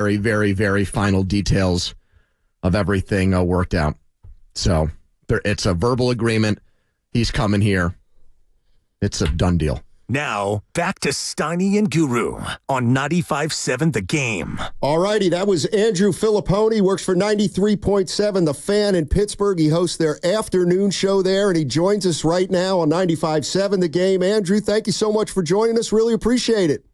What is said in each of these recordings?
very, very, very final details of everything worked out. So it's a verbal agreement. He's coming here. It's a done deal. Now, back to Steiny and Guru on 95.7 The Game. All righty, that was Andrew Fillipponi, works for 93.7 The Fan in Pittsburgh. He hosts their afternoon show there, and he joins us right now on 95.7 The Game. Andrew, thank you so much for joining us. Really appreciate it.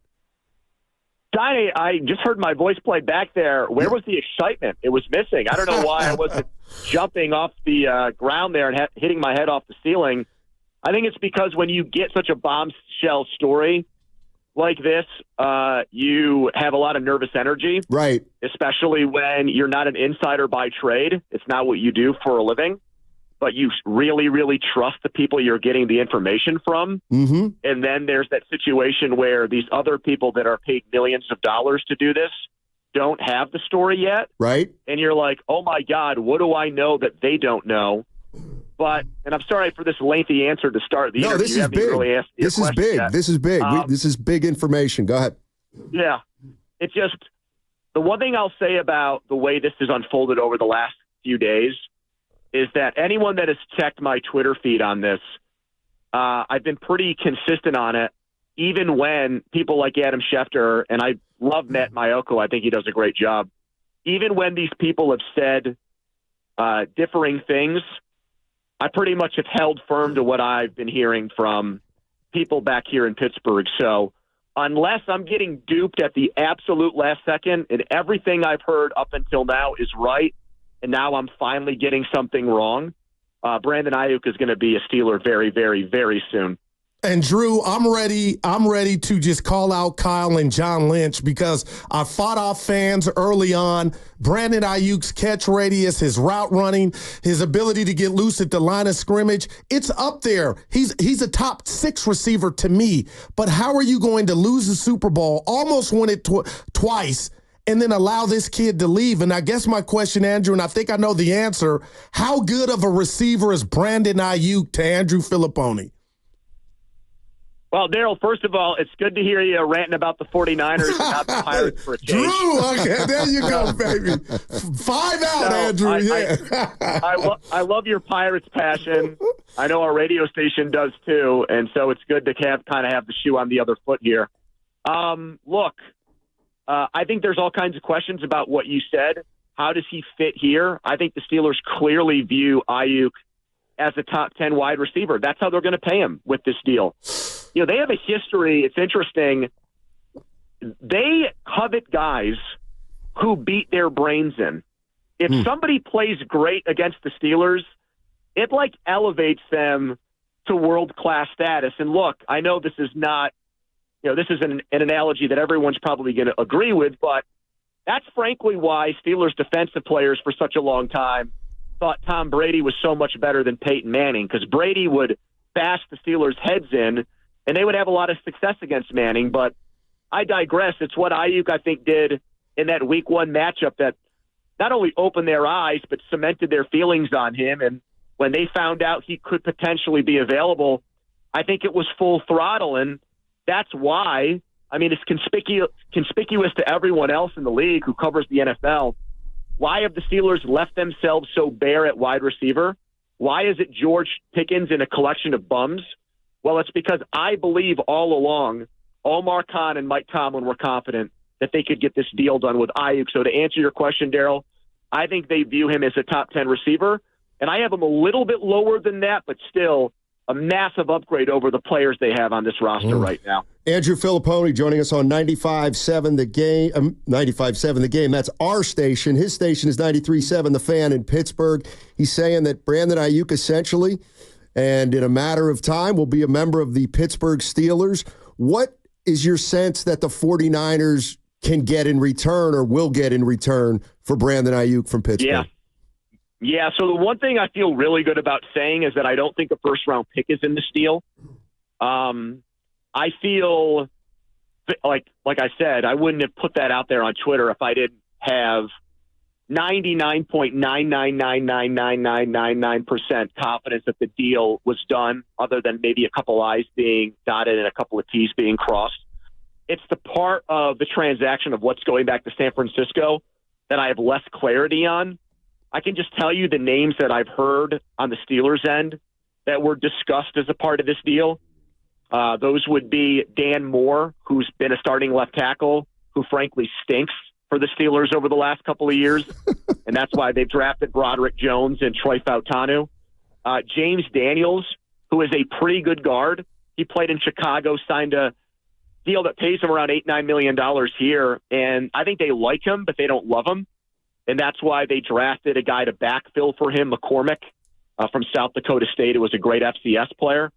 Steiny, I just heard my voice play back there. Where was the excitement? It was missing. I don't know why I wasn't jumping off the ground there and hitting my head off the ceiling. I think it's because when you get such a bombshell story like this, you have a lot of nervous energy. Right. Especially when you're not an insider by trade. It's not what you do for a living. But you really, really trust the people you're getting the information from. Mm-hmm. And then there's that situation where these other people that are paid millions of dollars to do this don't have the story yet. Right. And you're like, oh, my God, what do I know that they don't know? But, and I'm sorry for this lengthy answer to start the interview. This is big. Really this is big. Yet. This is big. This is big information. Go ahead. Yeah. It's just the one thing I'll say about the way this has unfolded over the last few days is that anyone that has checked my Twitter feed on this, I've been pretty consistent on it, even when people like Adam Schefter, and I love Matt Mayoko, I think he does a great job, even when these people have said differing things, I pretty much have held firm to what I've been hearing from people back here in Pittsburgh. So unless I'm getting duped at the absolute last second and everything I've heard up until now is right, and now I'm finally getting something wrong, Brandon Aiyuk is going to be a Steeler very, very, very soon. And Drew, I'm ready to just call out Kyle and John Lynch because I fought off fans early on. Brandon Aiyuk's catch radius, his route running, his ability to get loose at the line of scrimmage, it's up there. He's a top 6 receiver to me. But how are you going to lose the Super Bowl, almost win it twice, and then allow this kid to leave? And I guess my question, Andrew, and I think I know the answer, how good of a receiver is Brandon Aiyuk to Andrew Fillipponi? Well, Daryl, first of all, it's good to hear you ranting about the 49ers and not the Pirates for a change. Drew, okay, there you go, baby. 5 out, Andrew. I love your Pirates passion. I know our radio station does too, and so it's good to kind of have the shoe on the other foot here. Look, I think there's all kinds of questions about what you said. How does he fit here? I think the Steelers clearly view Aiyuk as a top 10 wide receiver. That's how they're going to pay him with this deal. You know, they have a history. It's interesting. They covet guys who beat their brains in. If somebody plays great against the Steelers, it like elevates them to world-class status. And look, I know this is not, this is an analogy that everyone's probably going to agree with, but that's frankly why Steelers defensive players for such a long time thought Tom Brady was so much better than Peyton Manning, because Brady would bash the Steelers' heads in, and they would have a lot of success against Manning. But I digress. It's what Aiyuk, I think, did in that Week 1 matchup that not only opened their eyes, but cemented their feelings on him. And when they found out he could potentially be available, I think it was full throttle. And that's why, I mean, it's conspicuous to everyone else in the league who covers the NFL. Why have the Steelers left themselves so bare at wide receiver? Why is it George Pickens in a collection of bums? Well, it's because I believe all along Omar Khan and Mike Tomlin were confident that they could get this deal done with Aiyuk. So to answer your question, Daryl, I think they view him as a top 10 receiver, and I have him a little bit lower than that, but still a massive upgrade over the players they have on this roster right now. Andrew Fillipponi joining us on 95.7 The Game. 95.7 The Game. That's our station. His station is 93.7 The Fan in Pittsburgh. He's saying that Brandon Aiyuk essentially, and in a matter of time, will be a member of the Pittsburgh Steelers. What is your sense that the 49ers can get in return or will get in return for Brandon Aiyuk from Pittsburgh? Yeah, so the one thing I feel really good about saying is that I don't think a first-round pick is in this deal. I feel like I said, I wouldn't have put that out there on Twitter if I didn't have 99.9999999% confidence that the deal was done, other than maybe a couple I's being dotted and a couple of T's being crossed. it's the part of the transaction of what's going back to San Francisco that I have less clarity on. I can just tell you the names that I've heard on the Steelers end that were discussed as a part of this deal. Those would be Dan Moore, who's been a starting left tackle, who frankly stinks for the Steelers over the last couple of years, and that's why they've drafted Broderick Jones and Troy Fautanu. James Daniels, who is a pretty good guard. He played in Chicago, signed a deal that pays him around $8-9 million here, and I think they like him, but they don't love him, and that's why they drafted a guy to backfill for him, McCormick, from South Dakota State, who was a great FCS player.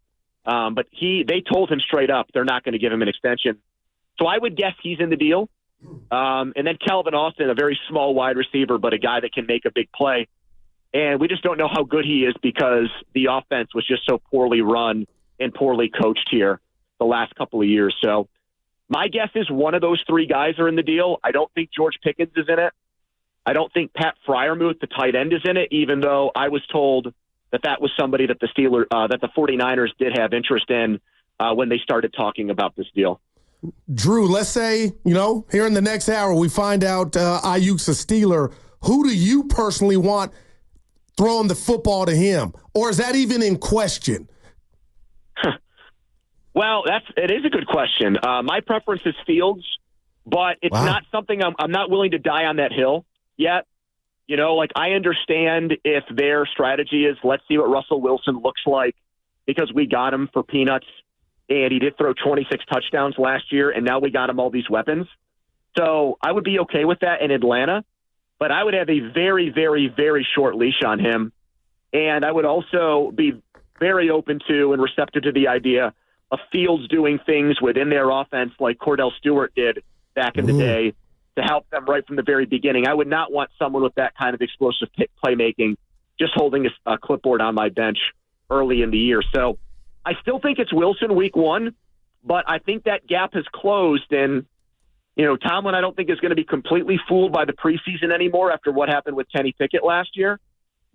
But they told him straight up they're not going to give him an extension. So I would guess he's in the deal. And then Calvin Austin, a very small wide receiver, but a guy that can make a big play. And we just don't know how good he is because the offense was just so poorly run and poorly coached here the last couple of years. So my guess is one of those three guys are in the deal. I don't think George Pickens is in it. I don't think Pat Freiermuth, the tight end, is in it, even though I was told that was somebody that the 49ers did have interest in when they started talking about this deal. Drew, let's say, here in the next hour, we find out Aiyuk's a Steeler. Who do you personally want throwing the football to him? Or is that even in question? Well, it is a good question. My preference is Fields, but it's not something I'm not willing to die on that hill yet. I understand if their strategy is let's see what Russell Wilson looks like because we got him for peanuts and he did throw 26 touchdowns last year and now we got him all these weapons. So I would be okay with that in Atlanta, but I would have a very, very, very short leash on him. And I would also be very open to and receptive to the idea of Fields doing things within their offense like Cordell Stewart did back in the day to help them right from the very beginning. I would not want someone with that kind of explosive playmaking just holding a clipboard on my bench early in the year. So I still think it's Wilson week one, but I think that gap has closed. And, Tomlin, I don't think is going to be completely fooled by the preseason anymore after what happened with Kenny Pickett last year.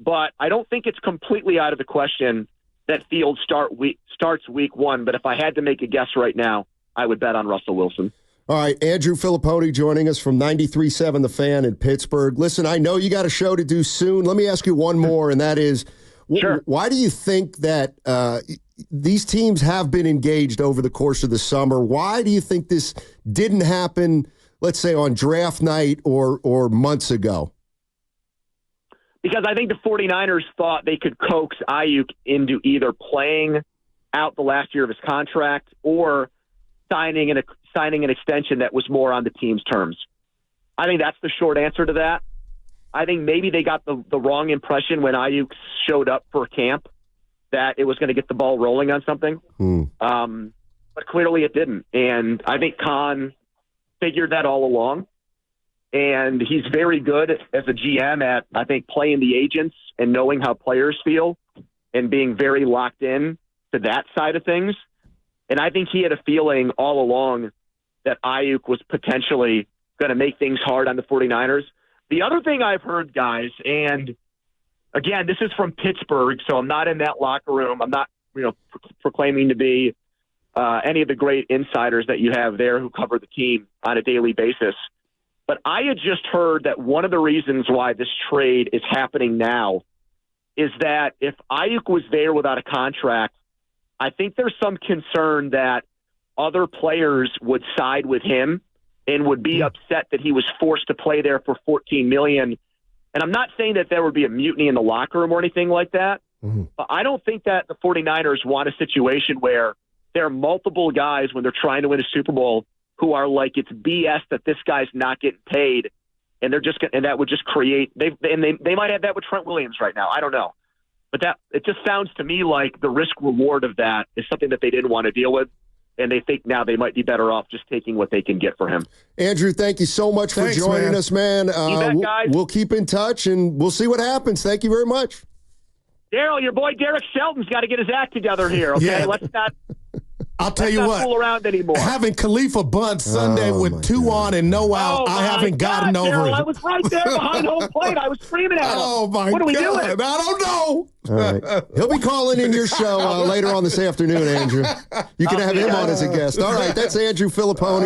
But I don't think it's completely out of the question that Fields starts week one. But if I had to make a guess right now, I would bet on Russell Wilson. All right, Andrew Fillipponi joining us from 93.7 The Fan in Pittsburgh. Listen, I know you got a show to do soon. Let me ask you one more, and that is, Sure. Why do you think that these teams have been engaged over the course of the summer? Why do you think this didn't happen, let's say, on draft night or months ago? Because I think the 49ers thought they could coax Aiyuk into either playing out the last year of his contract or signing an extension that was more on the team's terms. I think that's the short answer to that. I think maybe they got the wrong impression when Aiyuk showed up for camp that it was going to get the ball rolling on something. But clearly it didn't. And I think Khan figured that all along. And he's very good as a GM at, I think, playing the agents and knowing how players feel and being very locked in to that side of things. And I think he had a feeling all along that Aiyuk was potentially going to make things hard on the 49ers. The other thing I've heard, guys, and again, this is from Pittsburgh, so I'm not in that locker room. I'm not, proclaiming to be any of the great insiders that you have there who cover the team on a daily basis. But I had just heard that one of the reasons why this trade is happening now is that if Aiyuk was there without a contract, I think there's some concern that other players would side with him and would be upset that he was forced to play there for $14 million. And I'm not saying that there would be a mutiny in the locker room or anything like that, but I don't think that the 49ers want a situation where there are multiple guys when they're trying to win a Super Bowl who are like, it's BS that this guy's not getting paid, and they're just and that would just create. They might have that with Trent Williams right now. I don't know, but it just sounds to me like the risk reward of that is something that they didn't want to deal with, and they think now they might be better off just taking what they can get for him. Andrew, thank you so much for joining us, man. You bet, guys. We'll keep in touch and we'll see what happens. Thank you very much. Daryl, your boy Derek Shelton's got to get his act together here. Okay, Yeah. let's not. I'll tell you not what. fool around anymore. Having Khalifa bunt Sunday with 2 on and no out, I haven't gotten over Daryl, it. I was right there behind home plate. I was screaming at him. Oh, my God. What are we doing? I don't know. All right. He'll be calling in your show later on this afternoon, Andrew. You can have him on as a guest. All right, that's Andrew Fillipponi.